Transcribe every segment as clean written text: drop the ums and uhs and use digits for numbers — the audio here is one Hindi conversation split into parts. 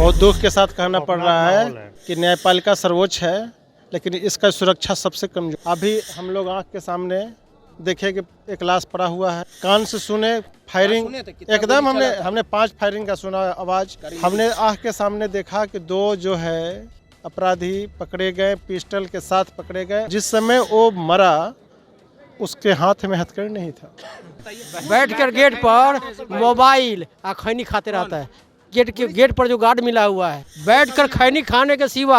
बहुत दुख के साथ कहना पड़ रहा है कि न्यायपालिका सर्वोच्च है, लेकिन इसका सुरक्षा सबसे कमजोर। अभी हम लोग आंख के सामने देखे कि एक लाश पड़ा हुआ है, कान से सुने फायरिंग एकदम हमने 5 फायरिंग का सुना आवाज। हमने आंख के सामने देखा कि 2 जो है अपराधी पकड़े गए, पिस्टल के साथ पकड़े गए। जिस समय वो मरा उसके हाथ में हथकड़ी नहीं था। बैठकर गेट पर मोबाइल और खैनी खाते रहता है। गेट पर जो गार्ड मिला हुआ है, बैठकर खैनी खाने के सिवा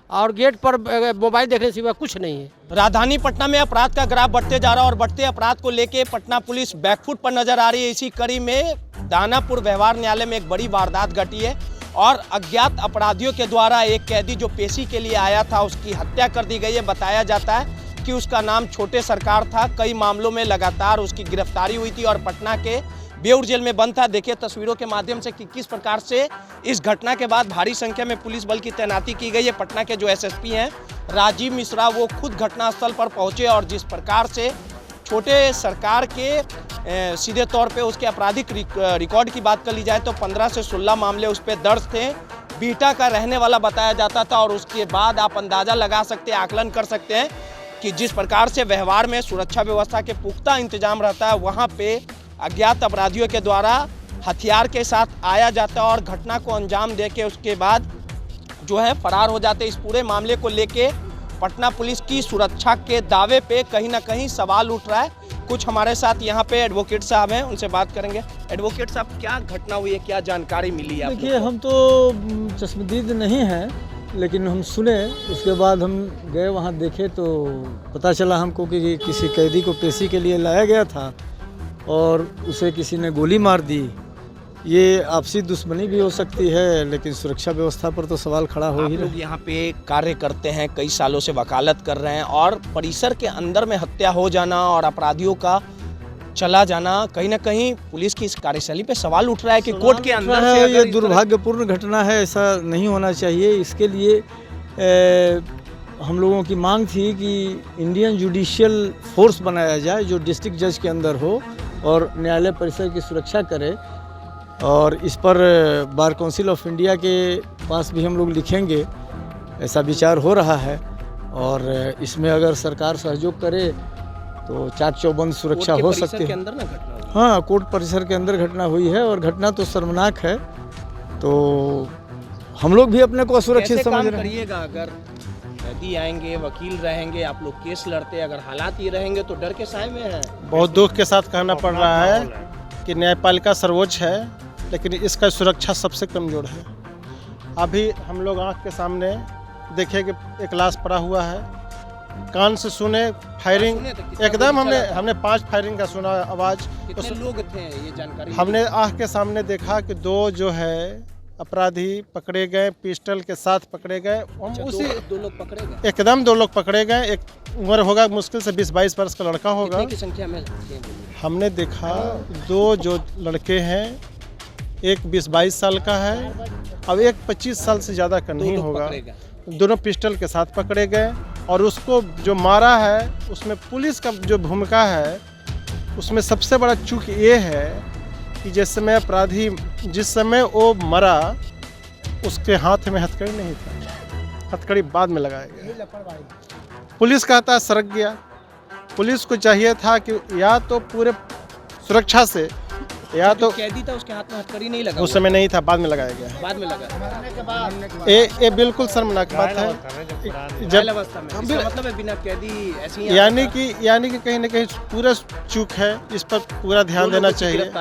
और गेट पर मोबाइल देखने के सिवा कुछ नहीं है। राजधानी पटना में अपराध का ग्राफ बढ़ते जा रहा है और बढ़ते अपराध को लेके पटना पुलिस बैकफुट पर नजर आ रही है। इसी कड़ी में दानापुर व्यवहार न्यायालय में एक बड़ी वारदात घटी है और अज्ञात अपराधियों के द्वारा एक कैदी जो पेशी के लिए आया था उसकी हत्या कर दी गई है। बताया जाता है कि उसका नाम छोटे सरकार था। कई मामलों में लगातार उसकी गिरफ्तारी हुई थी और पटना के बेउर जेल में बंद था। देखिए तस्वीरों के माध्यम से कि किस प्रकार से इस घटना के बाद भारी संख्या में पुलिस बल की तैनाती की गई है। पटना के जो एसएसपी हैं राजीव मिश्रा, वो खुद घटनास्थल पर पहुंचे और जिस प्रकार से छोटे सरकार के सीधे तौर पे उसके आपराधिक रिकॉर्ड की बात कर ली जाए तो 15 से 16 मामले उस पर दर्ज थे। बीटा का रहने वाला बताया जाता था और उसके बाद आप अंदाज़ा लगा सकते हैं, आकलन कर सकते हैं कि जिस प्रकार से व्यवहार में सुरक्षा व्यवस्था के पुख्ता इंतजाम रहता है, वहाँ पे अज्ञात अपराधियों के द्वारा हथियार के साथ आया जाता है और घटना को अंजाम देके उसके बाद जो है फरार हो जाते। इस पूरे मामले को लेके पटना पुलिस की सुरक्षा के दावे पे कहीं ना कहीं सवाल उठ रहा है। कुछ हमारे साथ यहाँ पे एडवोकेट साहब हैं, उनसे बात करेंगे। एडवोकेट साहब, क्या घटना हुई है, क्या जानकारी मिली है? देखिए, हम तो चश्मदीद नहीं हैं, लेकिन हम सुने, उसके बाद हम गए वहाँ देखे तो पता चला हमको कि किसी कैदी को पेशी के लिए लाया गया था और उसे किसी ने गोली मार दी। ये आपसी दुश्मनी भी हो सकती है, लेकिन सुरक्षा व्यवस्था पर तो सवाल खड़ा हो ही रहा है। लोग यहाँ पे कार्य करते हैं, कई सालों से वकालत कर रहे हैं और परिसर के अंदर में हत्या हो जाना और अपराधियों का चला जाना, कहीं ना कहीं पुलिस की इस कार्यशैली पे सवाल उठ रहा है कि कोर्ट के अंदर से ये दुर्भाग्यपूर्ण घटना है, ऐसा नहीं होना चाहिए। इसके लिए हम लोगों की मांग थी कि इंडियन जुडिशियल फोर्स बनाया जाए जो डिस्ट्रिक्ट जज के अंदर हो और न्यायालय परिसर की सुरक्षा करे। और इस पर बार काउंसिल ऑफ इंडिया के पास भी हम लोग लिखेंगे, ऐसा विचार हो रहा है। और इसमें अगर सरकार सहयोग करे तो चाक चौबंद सुरक्षा हो सकती है। हाँ, कोर्ट परिसर के अंदर घटना हुई है और घटना तो शर्मनाक है। तो हम लोग भी अपने को असुरक्षित समझ रहे हैं। अगर कैदी आएंगे, वकील रहेंगे, आप लोग केस लड़ते, अगर हालात ये रहेंगे तो डर के साए में है। बहुत दुख के साथ कहना पड़ रहा है कि न्यायपालिका सर्वोच्च है, लेकिन इसका सुरक्षा सबसे कमजोर है। अभी हम लोग आंख के सामने देखे कि एक लाश पड़ा हुआ है, कान से सुने फायरिंग एकदम हमने 5 फायरिंग का सुना आवाज। कितने लोग थे ये जानकारी? हमने आंख के सामने देखा कि 2 जो है अपराधी पकड़े गए, पिस्टल के साथ पकड़े गए। हम उसी 2 लोग पकड़े गए, एकदम 2 लोग पकड़े गए। एक उम्र होगा मुश्किल से 20-22 वर्ष का लड़का होगा। कितने की संख्या में हमने देखा 2 जो लड़के हैं, एक 20-22 साल का है, अब एक 25 साल से ज़्यादा का नहीं होगा। दोनों पिस्टल के साथ पकड़े गए और उसको जो मारा है उसमें पुलिस का जो भूमिका है, उसमें सबसे बड़ा चूक ये है कि जिस समय अपराधी जिस समय वो मरा उसके हाथ में हथकड़ी नहीं था, हथकड़ी बाद में लगाया गया। पुलिस कहता है सरक गया। पुलिस को चाहिए था कि या तो पूरे सुरक्षा से, या तो कैदी था उसके हाथ में हथकड़ी नहीं लगा, उस समय नहीं था, बाद में लगाया गया। बाद में लगा। ये बिल्कुल शर्मनाक बात है। जब मतलब है बिना कैदी ऐसी, यानी कि कहीं ना कहीं पूरा चूक है, इस पर पूरा ध्यान देना चाहिए।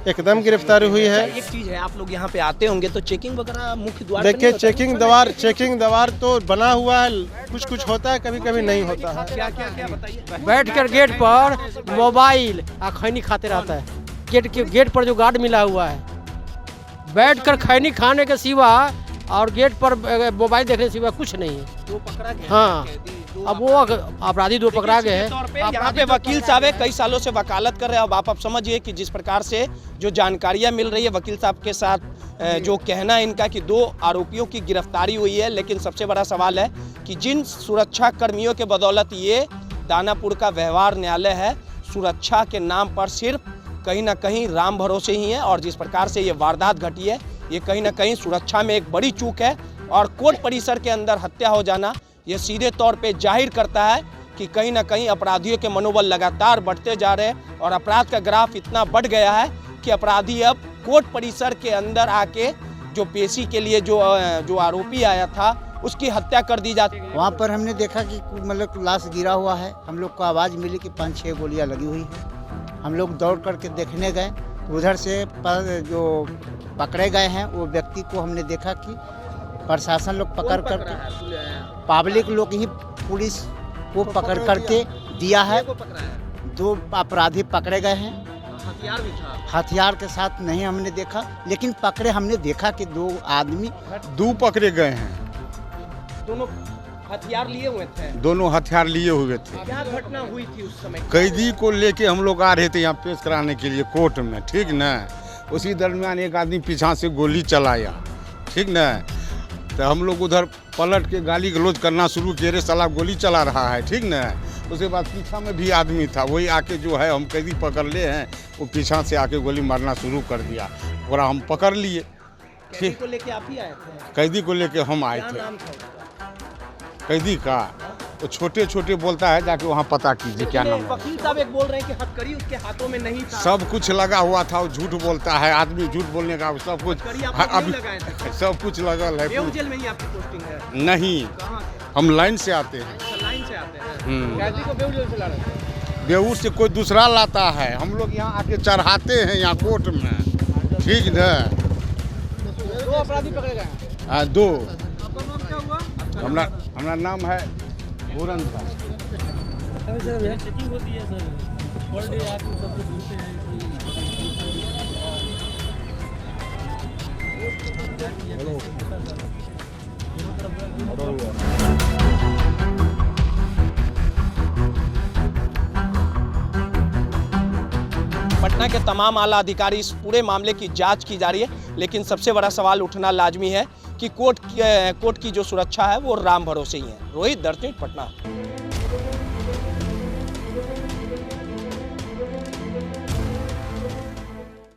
एकदम गिरफ्तारी हुई है। एक चीज है, आप लोग यहाँ पे आते होंगे तो चेकिंग वगैरह मुख्य द्वार? देखिए, चेकिंग द्वार तो बना हुआ है, कुछ होता है, कभी कभी नहीं होता है। क्या बताइए? बैठकर गेट पर मोबाइल और खैनी खाते रहता है। गेट पर जो गार्ड मिला हुआ है, बैठकर खैनी खाने के सिवा और गेट पर मोबाइल देखने के सिवा कुछ नहीं है। 2 पकड़ा गया। हाँ, अब वो अपराधी 2 पकड़ा गए हैं। यहाँ पे वकील साहब है, कई सालों से वकालत कर रहे हैं। अब आप समझिए कि जिस प्रकार से जो जानकारियाँ मिल रही है वकील साहब के साथ जो कहना है इनका कि 2 आरोपियों की गिरफ्तारी हुई है, लेकिन सबसे बड़ा सवाल है कि जिन सुरक्षा कर्मियों के बदौलत ये दानापुर का व्यवहार न्यायालय है, सुरक्षा के नाम पर सिर्फ कहीं ना कहीं राम भरोसे ही है। और जिस प्रकार से ये वारदात घटी है, ये कहीं ना कहीं सुरक्षा में एक बड़ी चूक है और कोर्ट परिसर के अंदर हत्या हो जाना ये सीधे तौर पे जाहिर करता है कि कहीं ना कहीं अपराधियों के मनोबल लगातार बढ़ते जा रहे हैं और अपराध का ग्राफ इतना बढ़ गया है कि अपराधी अब कोर्ट परिसर के अंदर आके जो पेशी के लिए जो आरोपी आया था उसकी हत्या कर दी जाती है। वहाँ पर हमने देखा कि मतलब लाश गिरा हुआ है। हम लोग को आवाज़ मिली कि 5-6 गोलियां लगी हुई है। हम लोग दौड़ करके देखने गए, उधर से जो पकड़े गए हैं वो व्यक्ति को हमने देखा कि प्रशासन लोग पकड़ कर पब्लिक लोग ही पुलिस को पकड़ करके दिया है। 2 अपराधी पकड़े गए हैं। हथियार भी था। हथियार के साथ नहीं हमने देखा, लेकिन पकड़े हमने देखा कि 2 आदमी 2 पकड़े गए हैं। दोनों हथियार लिए हुए थे। दोनों हथियार लिए हुए थे। क्या घटना हुई थी उस समय? कैदी को लेके हम लोग आ रहे थे यहाँ पेश कराने के लिए कोर्ट में, ठीक ना। उसी दरमियान एक आदमी पीछा से गोली चलाया, ठीक ना। तो हम लोग उधर पलट के गाली गलौज करना शुरू किए, रे साला गोली चला रहा है, ठीक ना। उसके बाद पीछा में भी आदमी था, वही आके जो है हम कैदी पकड़ ले हैं, वो पीछा से आके गोली मारना शुरू कर दिया और हम पकड़ लिए। कैदी को लेके आप ही आए थे? कैदी को लेके हम आए क्या थे। नाम था उसका? कैदी का वो छोटे छोटे बोलता है, जाके वहाँ पता कीजिए क्या नाम है। वकील साहब एक बोल रहे हैं कि हथकड़ी उसके हाथों में नहीं था। सब कुछ लगा हुआ था, वो झूठ बोलता है, आदमी झूठ बोलने का सब कुछ। हथकड़ी आप लोग नहीं लगाए थे? सब कुछ लगल है। बेऊ जेल में ही आपकी पोस्टिंग है? नहीं, कहाँ से? हम लाइन से आते हैं। अच्छा, लाइन से आते हैं। कैदी को बेऊ जेल से ला रहे थे? बेऊर से कोई दूसरा लाता है, हम लोग यहाँ आके चढ़ाते हैं यहाँ कोर्ट में, ठीक ना। 2 अपराधी पकड़े गए हैं। हाँ 2। आपका नाम क्या हुआ? हमारा नाम है पूरन था। चेकिंग होती है सर, पर डे आप सब कुछ ढूंढते हैं पटना के तमाम आला अधिकारी इस पूरे मामले की जांच की जा रही है, लेकिन सबसे बड़ा सवाल उठना लाजमी है कि कोर्ट की जो सुरक्षा है वो राम भरोसे ही है। रोहित, दर्शन, पटना।